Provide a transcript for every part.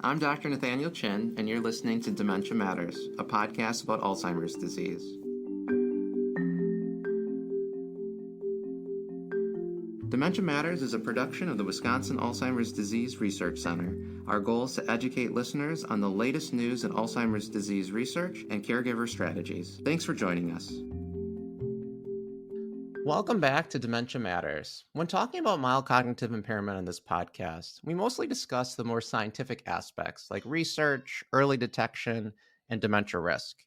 I'm Dr. Nathaniel Chin, and you're listening to Dementia Matters, a podcast about Alzheimer's disease. Dementia Matters is a production of the Wisconsin Alzheimer's Disease Research Center. Our goal is to educate listeners on the latest news in Alzheimer's disease research and caregiver strategies. Thanks for joining us. Welcome back to Dementia Matters. When talking about mild cognitive impairment on this podcast, we mostly discuss the more scientific aspects like research, early detection, and dementia risk.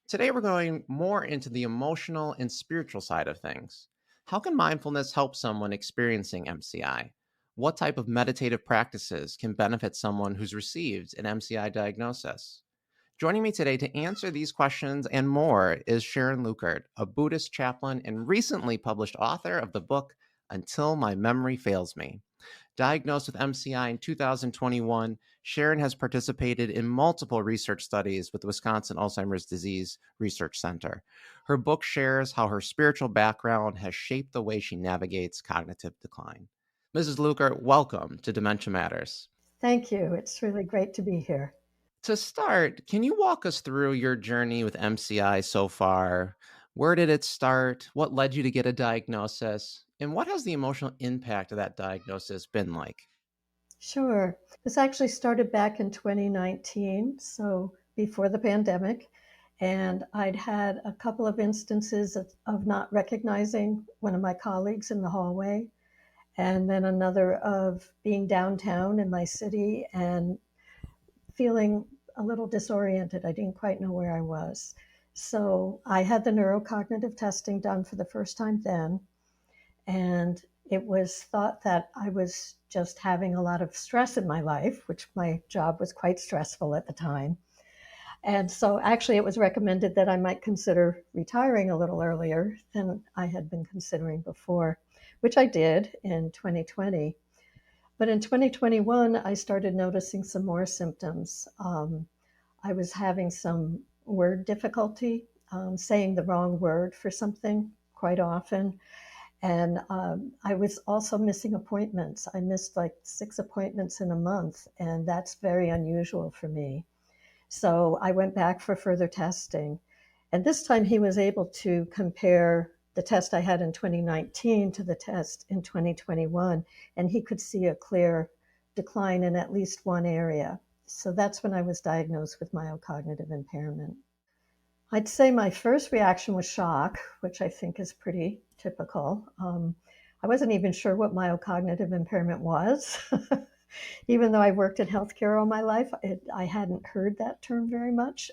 Today, we're going more into the emotional and spiritual side of things. How can mindfulness help someone experiencing MCI? What type of meditative practices can benefit someone who's received an MCI diagnosis? Joining me today to answer these questions and more is Sharon Lukert, a Buddhist chaplain and recently published author of the book Until My Memory Fails Me. Diagnosed with MCI in 2021, Sharon has participated in multiple research studies with the Wisconsin Alzheimer's Disease Research Center. Her book shares how her spiritual background has shaped the way she navigates cognitive decline. Mrs. Lukert, welcome to Dementia Matters. Thank you. It's really great to be here. To start, can you walk us through your journey with MCI so far? Where did it start? What led you to get a diagnosis? And what has the emotional impact of that diagnosis been like? Sure. This actually started back in 2019, so before the pandemic. And I'd had a couple of instances of not recognizing one of my colleagues in the hallway, and then another of being downtown in my city and feeling a little disoriented. I didn't quite know where I was. So I had the neurocognitive testing done for the first time then. And it was thought that I was just having a lot of stress in my life, which my job was quite stressful at the time. And so actually, it was recommended that I might consider retiring a little earlier than I had been considering before, which I did in 2020. But in 2021, I started noticing some more symptoms. I was having some word difficulty, saying the wrong word for something quite often. And I was also missing appointments. I missed like 6 appointments in a month, and that's very unusual for me. So I went back for further testing. And this time he was able to compare the test I had in 2019 to the test in 2021, and he could see a clear decline in at least one area. So that's when I was diagnosed with mild cognitive impairment. I'd say my first reaction was shock, which I think is pretty typical. I wasn't even sure what mild cognitive impairment was. Even though I worked in healthcare all my life, I hadn't heard that term very much.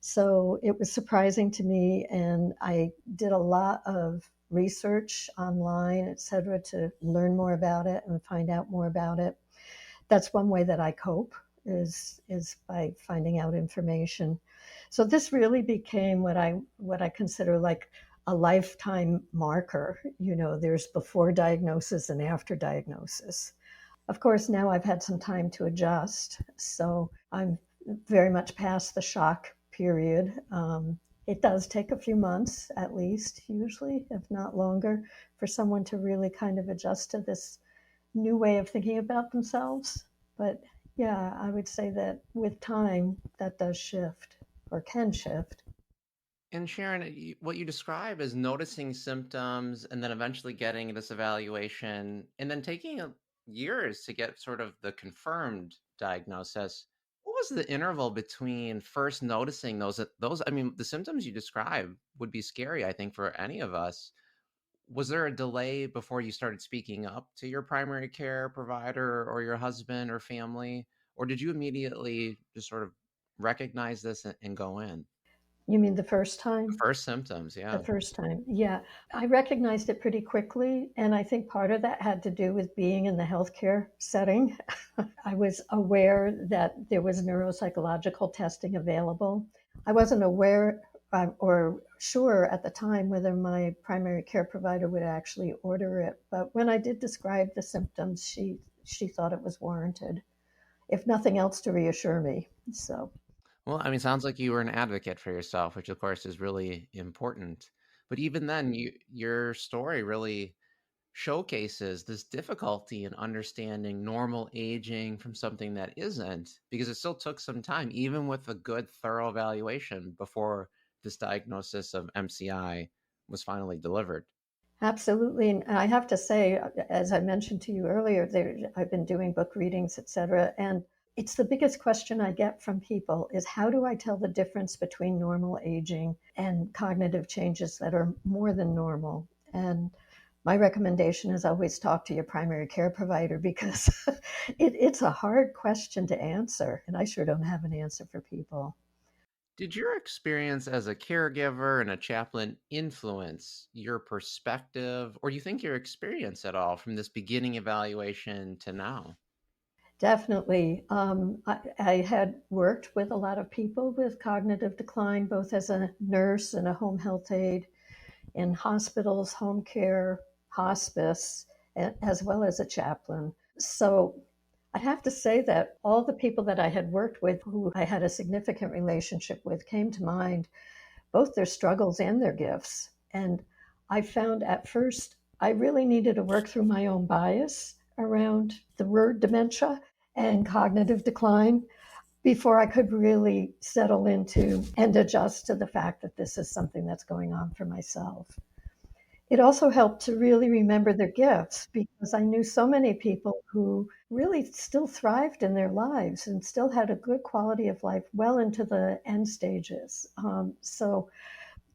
So it was surprising to me, and I did a lot of research online, et cetera, to learn more about it and find out more about it. That's one way that I cope is by finding out information. So this really became what I consider like a lifetime marker. You know, there's before diagnosis and after diagnosis. Of course, now I've had some time to adjust, so I'm very much past the shock period. It does take a few months, at least, usually, if not longer, for someone to really kind of adjust to this new way of thinking about themselves. But yeah, I would say that with time, that does shift or can shift. And Sharon, what you describe is noticing symptoms and then eventually getting this evaluation and then taking years to get sort of the confirmed diagnosis. What was the interval between first noticing those? I mean, the symptoms you describe would be scary, I think, for any of us. Was there a delay before you started speaking up to your primary care provider or your husband or family? Or did you immediately just sort of recognize this and go in? You mean the first The time? first symptoms, The yeah. first time, yeah. I recognized it pretty quickly, and I think part of that had to do with being in the healthcare setting. I was aware that there was neuropsychological testing available. I wasn't aware or sure at the time whether my primary care provider would actually order it, but when I did describe the symptoms, she thought it was warranted, if nothing else, to reassure me. So Well, I mean, sounds like you were an advocate for yourself, which of course is really important. But even then, your story really showcases this difficulty in understanding normal aging from something that isn't, because it still took some time, even with a good, thorough evaluation, before this diagnosis of MCI was finally delivered. Absolutely. And I have to say, as I mentioned to you earlier, I've been doing book readings, et cetera. And it's the biggest question I get from people is how do I tell the difference between normal aging and cognitive changes that are more than normal? And my recommendation is always talk to your primary care provider because it's a hard question to answer. And I sure don't have an answer for people. Did your experience as a caregiver and a chaplain influence your perspective, or do you think your experience at all from this beginning evaluation to now? Definitely. I had worked with a lot of people with cognitive decline, both as a nurse and a home health aide in hospitals, home care, hospice, as well as a chaplain. So I have to say that all the people that I had worked with who I had a significant relationship with came to mind, both their struggles and their gifts. And I found at first I really needed to work through my own bias around the word dementia and cognitive decline before I could really settle into and adjust to the fact that this is something that's going on for myself. It also helped to really remember their gifts because I knew so many people who really still thrived in their lives and still had a good quality of life well into the end stages. So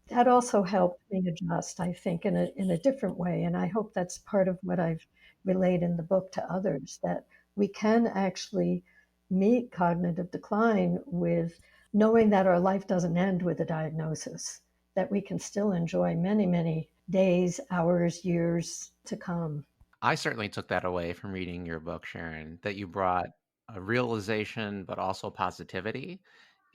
that also helped me adjust, I think, in a different way. And I hope that's part of what I've relayed in the book to others that we can actually meet cognitive decline with knowing that our life doesn't end with a diagnosis, that we can still enjoy many, many days, hours, years to come. I certainly took that away from reading your book, Sharon, that you brought a realization, but also positivity.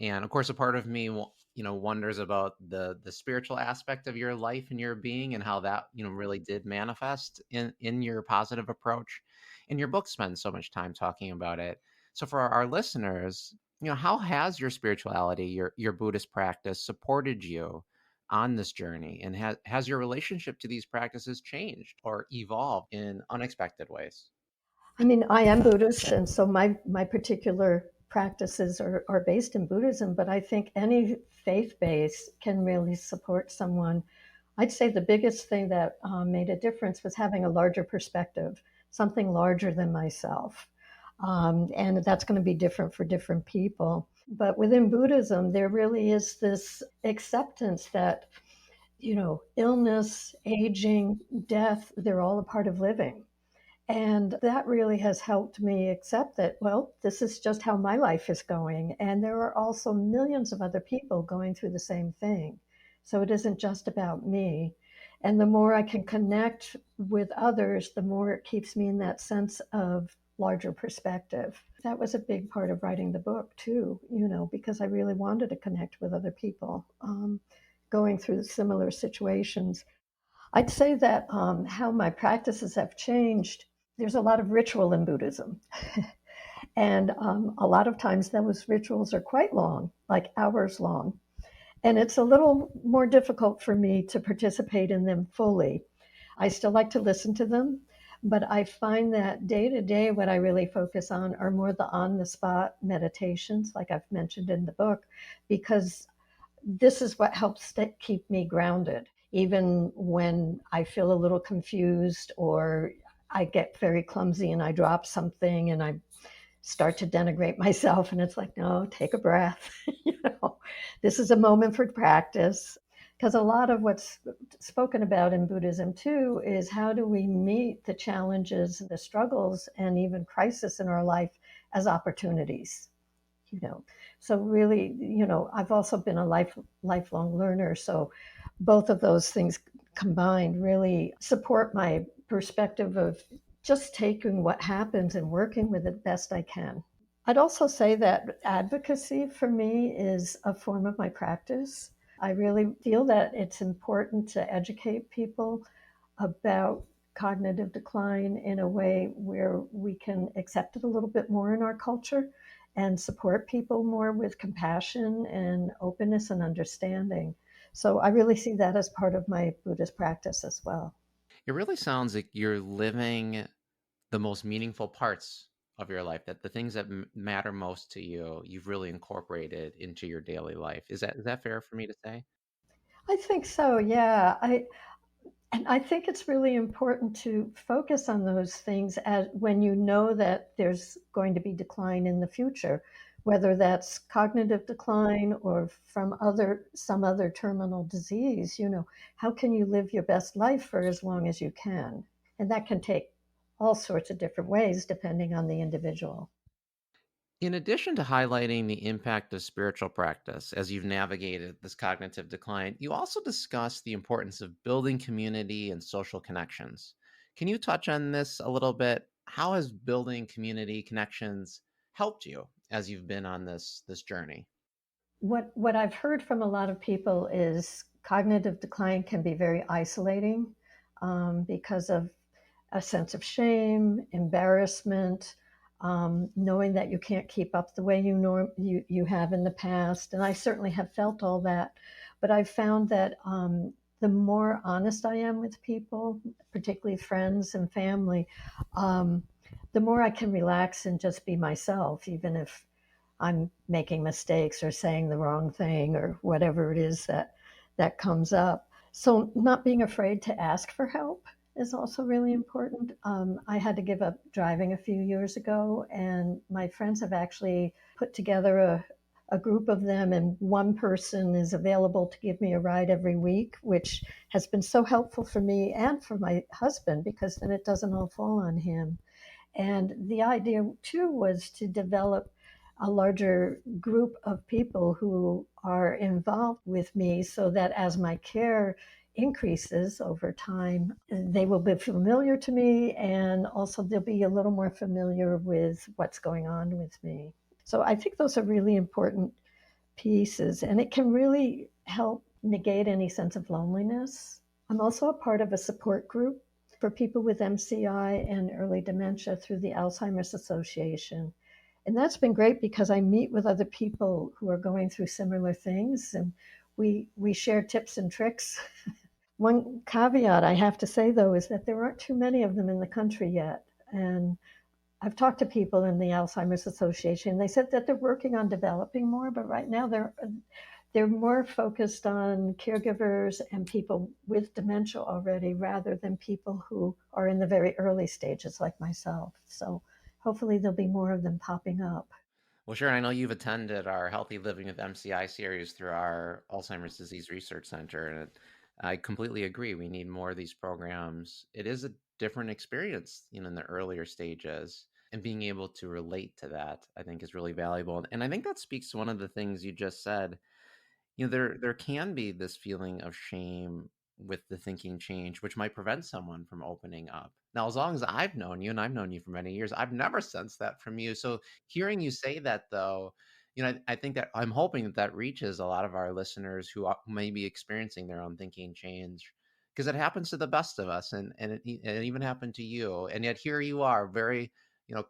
And of course, a part of me, wonders about the spiritual aspect of your life and your being, and how that, really did manifest in your positive approach. And your book spends so much time talking about it. So for our listeners, how has your spirituality, your Buddhist practice supported you on this journey? And has your relationship to these practices changed or evolved in unexpected ways? I mean, I am Buddhist, and so my particular practices are based in Buddhism, but I think any faith base can really support someone. I'd say the biggest thing that made a difference was having a larger perspective, something larger than myself. And that's going to be different for different people. But within Buddhism, there really is this acceptance that, illness, aging, death, they're all a part of living. And that really has helped me accept that, well, this is just how my life is going. And there are also millions of other people going through the same thing. So it isn't just about me. And the more I can connect with others, the more it keeps me in that sense of larger perspective. That was a big part of writing the book, too, because I really wanted to connect with other people going through similar situations. I'd say that how my practices have changed, there's a lot of ritual in Buddhism. And a lot of times those rituals are quite long, like hours long. And it's a little more difficult for me to participate in them fully. I still like to listen to them, but I find that day to day, what I really focus on are more the on the spot meditations, like I've mentioned in the book, because this is what helps keep me grounded, even when I feel a little confused or I get very clumsy and I drop something and I start to denigrate myself. And it's like, no, take a breath. you know, this is a moment for practice. Because a lot of what's spoken about in Buddhism too is how do we meet the challenges, the struggles, and even crisis in our life as opportunities you know so really I've also been a lifelong learner, so both of those things combined really support my perspective of just taking what happens and working with it best I can. I'd also say that advocacy for me is a form of my practice. I really feel that it's important to educate people about cognitive decline in a way where we can accept it a little bit more in our culture and support people more with compassion and openness and understanding. So I really see that as part of my Buddhist practice as well. It really sounds like you're living the most meaningful parts of your life, that the things that matter most to you, you've really incorporated into your daily life. Is that fair for me to say? I think so, yeah. I think it's really important to focus on those things as when you know that there's going to be decline in the future, whether that's cognitive decline or from some other terminal disease. How can you live your best life for as long as you can? And that can take all sorts of different ways depending on the individual. In addition to highlighting the impact of spiritual practice as you've navigated this cognitive decline, you also discuss the importance of building community and social connections. Can you touch on this a little bit? How has building community connections helped you as you've been on this journey? What I've heard from a lot of people is cognitive decline can be very isolating because of a sense of shame, embarrassment, knowing that you can't keep up the way you have in the past. And I certainly have felt all that, but I've found that the more honest I am with people, particularly friends and family, um, the more I can relax and just be myself, even if I'm making mistakes or saying the wrong thing or whatever it is that comes up. So not being afraid to ask for help is also really important. I had to give up driving a few years ago, and my friends have actually put together a group of them, and one person is available to give me a ride every week, which has been so helpful for me and for my husband because then it doesn't all fall on him. And the idea, too, was to develop a larger group of people who are involved with me so that as my care increases over time, they will be familiar to me and also they'll be a little more familiar with what's going on with me. So I think those are really important pieces and it can really help negate any sense of loneliness. I'm also a part of a support group for people with MCI and early dementia through the Alzheimer's Association. And that's been great because I meet with other people who are going through similar things and we share tips and tricks. One caveat I have to say though is that there aren't too many of them in the country yet. And I've talked to people in the Alzheimer's Association. They said that they're working on developing more, but right now they're more focused on caregivers and people with dementia already rather than people who are in the very early stages like myself. So hopefully there'll be more of them popping up. Well, sure. I know you've attended our Healthy Living with MCI series through our Alzheimer's Disease Research Center, and I completely agree. We need more of these programs. It is a different experience, in the earlier stages, and being able to relate to that, I think, is really valuable. And I think that speaks to one of the things you just said. There can be this feeling of shame with the thinking change, which might prevent someone from opening up. Now, as long as I've known you, and I've known you for many years, I've never sensed that from you. So hearing you say that, though, I think that I'm hoping that that reaches a lot of our listeners who may be experiencing their own thinking change, because it happens to the best of us, and it even happened to you. And yet here you are, very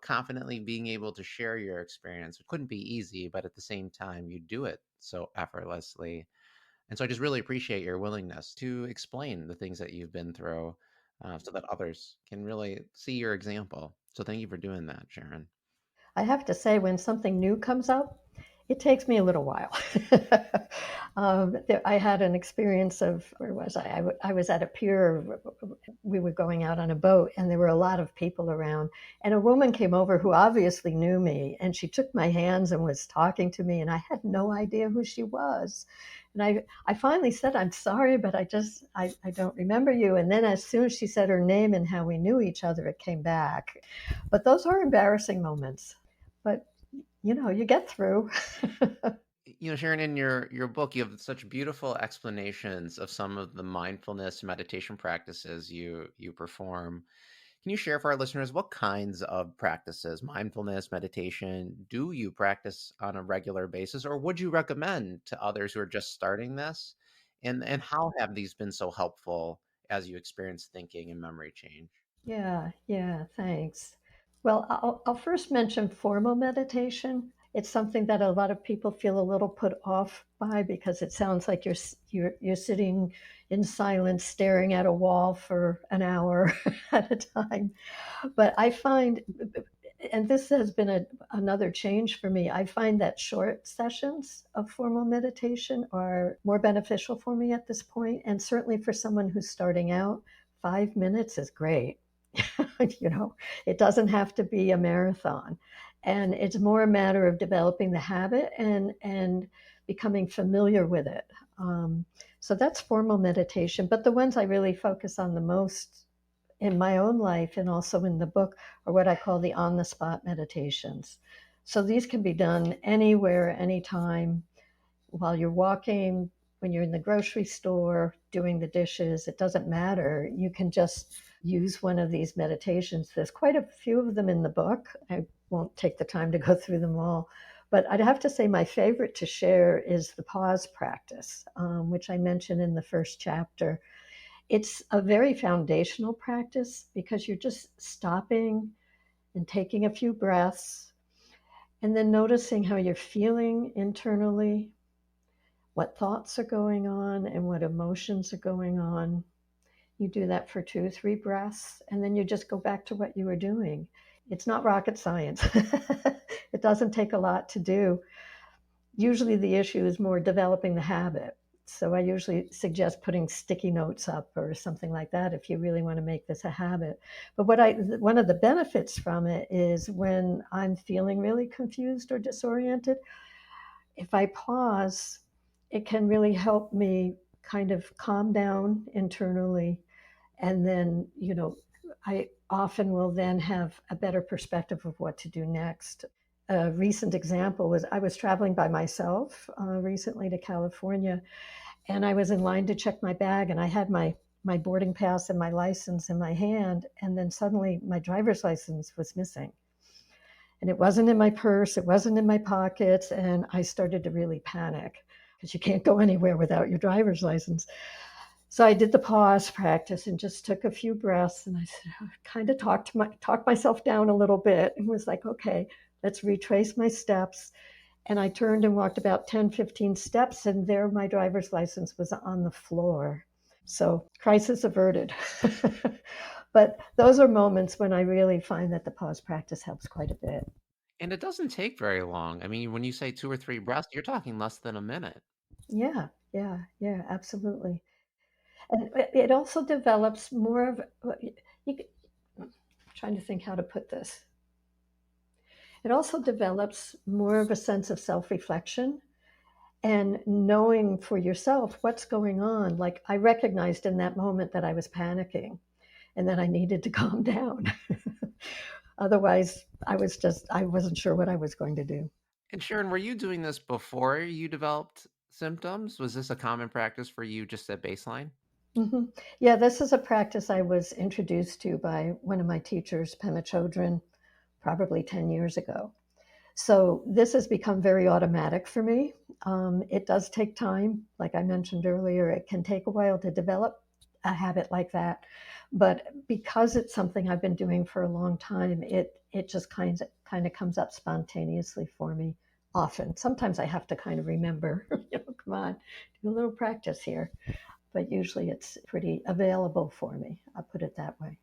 confidently being able to share your experience. It couldn't be easy, but at the same time, you do it so effortlessly. And so I just really appreciate your willingness to explain the things that you've been through, so that others can really see your example. So thank you for doing that, Sharon. I have to say, when something new comes up, it takes me a little while. I had an experience of where was I? I was at a pier. We were going out on a boat, and there were a lot of people around. And a woman came over who obviously knew me, and she took my hands and was talking to me, and I had no idea who she was. And I finally said, "I'm sorry, but I don't remember you." And then as soon as she said her name and how we knew each other, it came back. But those are embarrassing moments. But you get through. Sharon, in your book, you have such beautiful explanations of some of the mindfulness meditation practices you perform. Can you share for our listeners what kinds of practices, mindfulness, meditation, do you practice on a regular basis, or would you recommend to others who are just starting this? And how have these been so helpful as you experience thinking and memory change? Yeah, yeah, thanks. Well, I'll first mention formal meditation. It's something that a lot of people feel a little put off by because it sounds like you're sitting, in silence, staring at a wall for an hour at a time. But I find, and this has been another change for me, I find that short sessions of formal meditation are more beneficial for me at this point. And certainly for someone who's starting out, 5 minutes is great. you know, it doesn't have to be a marathon. And it's more a matter of developing the habit and becoming familiar with it. Um, so that's formal meditation. But the ones I really focus on the most in my own life and also in the book are what I call the on the spot meditations. So these can be done anywhere, anytime, while you're walking, when you're in the grocery store, doing the dishes, it doesn't matter. You can just use one of these meditations. There's quite a few of them in the book. I won't take the time to go through them all. But I'd have to say my favorite to share is the pause practice, which I mentioned in the first chapter. It's a very foundational practice because you're just stopping and taking a few breaths and then noticing how you're feeling internally, what thoughts are going on, and what emotions are going on. You do that for 2 or 3 breaths, and then you just go back to what you were doing. It's not rocket science. It doesn't take a lot to do. Usually the issue is more developing the habit. So I usually suggest putting sticky notes up or something like that if you really want to make this a habit. But one of the benefits from it is when I'm feeling really confused or disoriented, if I pause, it can really help me kind of calm down internally. And then, I often will then have a better perspective of what to do next. A recent example was I was traveling by myself recently to California, and I was in line to check my bag, and I had my boarding pass and my license in my hand, and then suddenly my driver's license was missing. And it wasn't in my purse, it wasn't in my pockets, and I started to really panic because you can't go anywhere without your driver's license. So I did the pause practice and just took a few breaths, and I kind of talked myself down a little bit and was like, okay, let's retrace my steps. And I turned and walked about 10, 15 steps, and there my driver's license was on the floor. So crisis averted. But those are moments when I really find that the pause practice helps quite a bit. And it doesn't take very long. I mean, when you say 2 or 3 breaths, you're talking less than a minute. Yeah, yeah, yeah, absolutely. And it also develops more of, I'm trying to think how to put this. It also develops more of a sense of self reflection and knowing for yourself what's going on. Like I recognized in that moment that I was panicking and that I needed to calm down. Otherwise, I wasn't sure what I was going to do. And Sharon, were you doing this before you developed symptoms? Was this a common practice for you just at baseline? hmm Yeah, this is a practice I was introduced to by one of my teachers, Pema Chodron, probably 10 years ago. So this has become very automatic for me. It does take time. Like I mentioned earlier, it can take a while to develop a habit like that. But because it's something I've been doing for a long time, it just kind of comes up spontaneously for me often. Sometimes I have to kind of remember, come on, do a little practice here. But usually it's pretty available for me. I'll put it that way.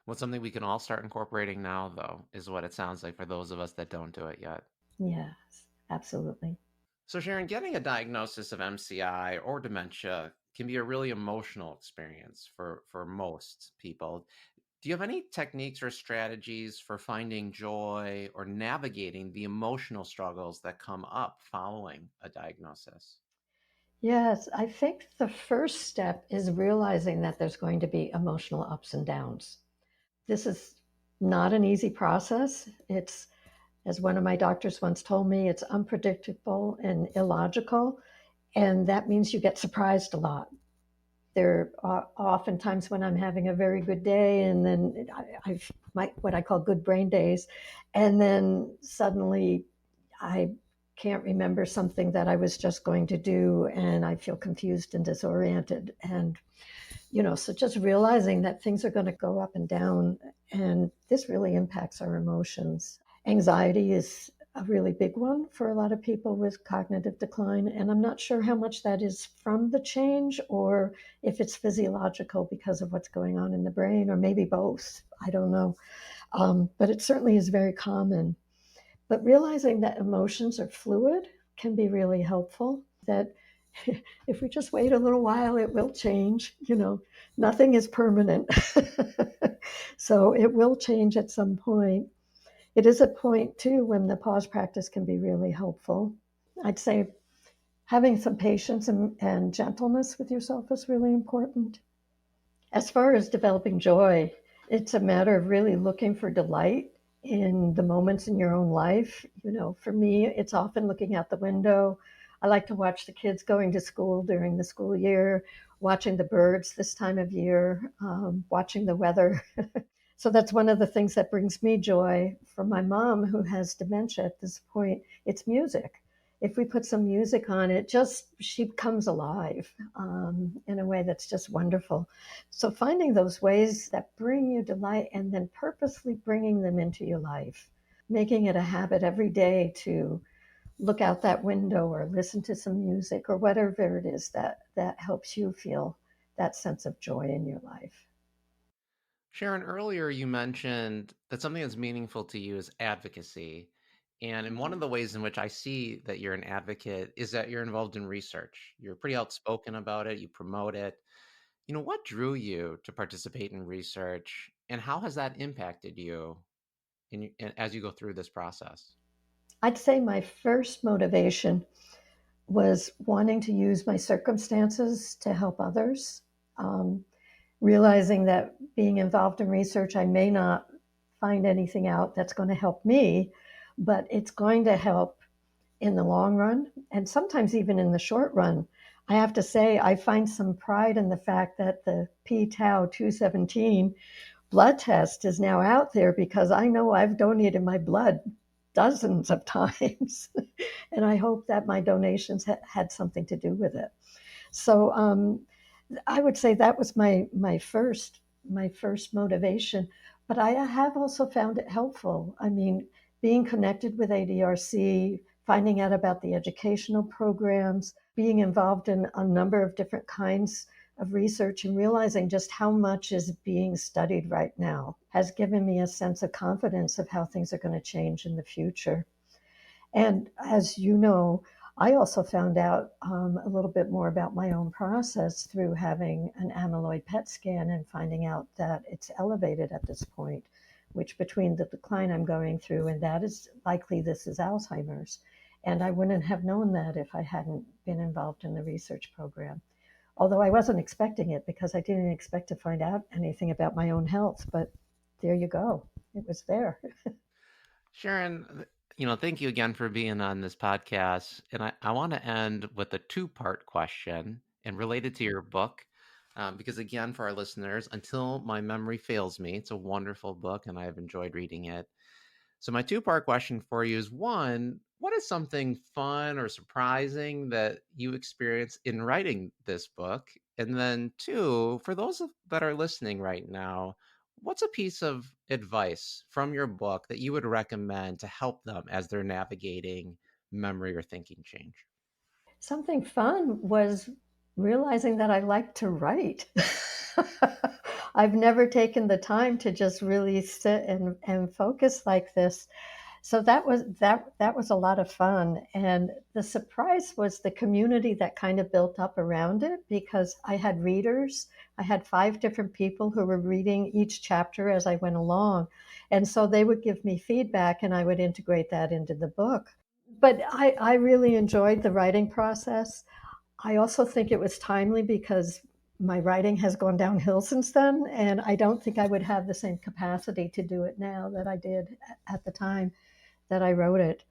Well, something we can all start incorporating now, though, is what it sounds like for those of us that don't do it yet. Yes, absolutely. So, Sharon, getting a diagnosis of MCI or dementia can be a really emotional experience for most people. Do you have any techniques or strategies for finding joy or navigating the emotional struggles that come up following a diagnosis? Yes, I think the first step is realizing that there's going to be emotional ups and downs. This is not an easy process. It's, as one of my doctors once told me, it's unpredictable and illogical. And that means you get surprised a lot. There are often times when I'm having a very good day, and then I've what I call good brain days. And then suddenly I can't remember something that I was just going to do, and I feel confused and disoriented. And, so just realizing that things are going to go up and down, and this really impacts our emotions. Anxiety is a really big one for a lot of people with cognitive decline. And I'm not sure how much that is from the change or if it's physiological because of what's going on in the brain, or maybe both. I don't know. But it certainly is very common. But realizing that emotions are fluid can be really helpful. That if we just wait a little while, it will change. Nothing is permanent. So it will change at some point. It is a point, too, when the pause practice can be really helpful. I'd say having some patience and gentleness with yourself is really important. As far as developing joy, it's a matter of really looking for delight in the moments in your own life. For me, it's often looking out the window. I like to watch the kids going to school during the school year, watching the birds this time of year, watching the weather. So that's one of the things that brings me joy. For my mom, who has dementia at this point, it's music. If we put some music on, she comes alive in a way that's just wonderful. So finding those ways that bring you delight and then purposely bringing them into your life, making it a habit every day to look out that window or listen to some music or whatever it is that helps you feel that sense of joy in your life. Sharon, earlier you mentioned that something that's meaningful to you is advocacy. And one of the ways in which I see that you're an advocate is that you're involved in research. You're pretty outspoken about it, you promote it. What drew you to participate in research, and how has that impacted you as you go through this process? I'd say my first motivation was wanting to use my circumstances to help others, um, realizing that being involved in research, I may not find anything out that's going to help me, but it's going to help in the long run and sometimes even in the short run. I have to say, I find some pride in the fact that the p-tau 217 blood test is now out there because I know I've donated my blood dozens of times. And I hope that my donations had something to do with it. So I would say that was my first motivation. But I have also found it helpful. I mean, being connected with ADRC, finding out about the educational programs, being involved in a number of different kinds of research, and realizing just how much is being studied right now has given me a sense of confidence of how things are going to change in the future. And as you know, I also found out a little bit more about my own process through having an amyloid PET scan and finding out that it's elevated at this point, which between the decline I'm going through and that is likely this is Alzheimer's. And I wouldn't have known that if I hadn't been involved in the research program. Although I wasn't expecting it because I didn't expect to find out anything about my own health. But there you go. It was there. Sharon, thank you again for being on this podcast. And I want to end with a two-part question and related to your book. Because, again, for our listeners, Until My Memory Fails Me, it's a wonderful book and I've enjoyed reading it. So, my two-part question for you is one, what is something fun or surprising that you experienced in writing this book? And then two, for those that are listening right now, what's a piece of advice from your book that you would recommend to help them as they're navigating memory or thinking change? Something fun was realizing that I like to write. I've never taken the time to just really sit and focus like this. So that was a lot of fun. And the surprise was the community that kind of built up around it because I had readers. I had 5 different people who were reading each chapter as I went along. And so they would give me feedback and I would integrate that into the book. But I really enjoyed the writing process. I also think it was timely because my writing has gone downhill since then, and I don't think I would have the same capacity to do it now that I did at the time that I wrote it.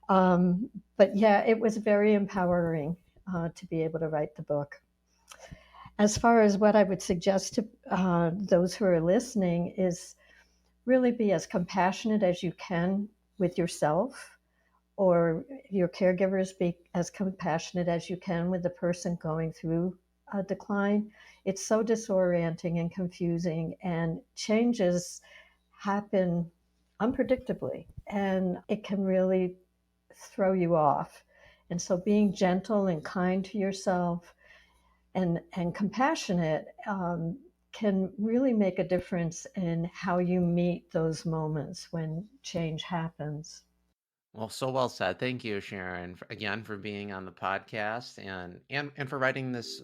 But yeah, it was very empowering to be able to write the book. As far as what I would suggest to those who are listening is really be as compassionate as you can with yourself or your caregivers, be as compassionate as you can with the person going through a decline. It's so disorienting and confusing, and changes happen unpredictably, and it can really throw you off. And so being gentle and kind to yourself and compassionate can really make a difference in how you meet those moments when change happens. Well, so well said. Thank you, Sharon, again for being on the podcast and for writing this,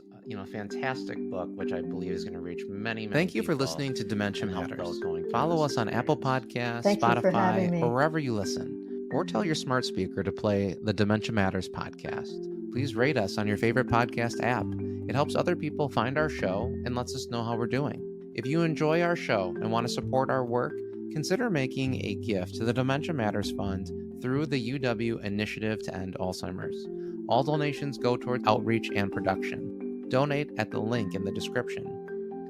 fantastic book, which I believe is going to reach many, many Thank you for people People listening to Dementia and help Matters. those going through Follow this us on Apple experience. Podcasts, Thank you for having Spotify, me. or wherever you listen. Or tell your smart speaker to play the Dementia Matters podcast. Please rate us on your favorite podcast app. It helps other people find our show and lets us know how we're doing. If you enjoy our show and want to support our work, consider making a gift to the Dementia Matters Fund through the UW Initiative to End Alzheimer's. All donations go toward outreach and production. Donate at the link in the description.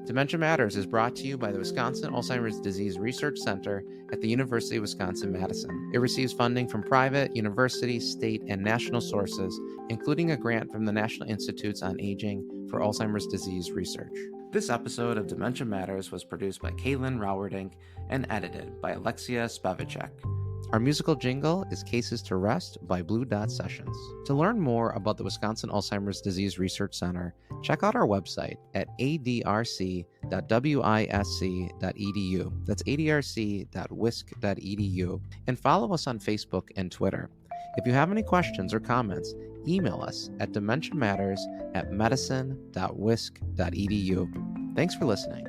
Dementia Matters is brought to you by the Wisconsin Alzheimer's Disease Research Center at the University of Wisconsin-Madison. It receives funding from private, university, state, and national sources, including a grant from the National Institutes on Aging for Alzheimer's Disease Research. This episode of Dementia Matters was produced by Caitlin Rowerdink and edited by Alexia Spevacek. Our musical jingle is Cases to Rest by Blue Dot Sessions. To learn more about the Wisconsin Alzheimer's Disease Research Center, check out our website at adrc.wisc.edu. That's adrc.wisc.edu. And follow us on Facebook and Twitter. If you have any questions or comments, email us at dementiamatters@medicine.wisc.edu. Thanks for listening.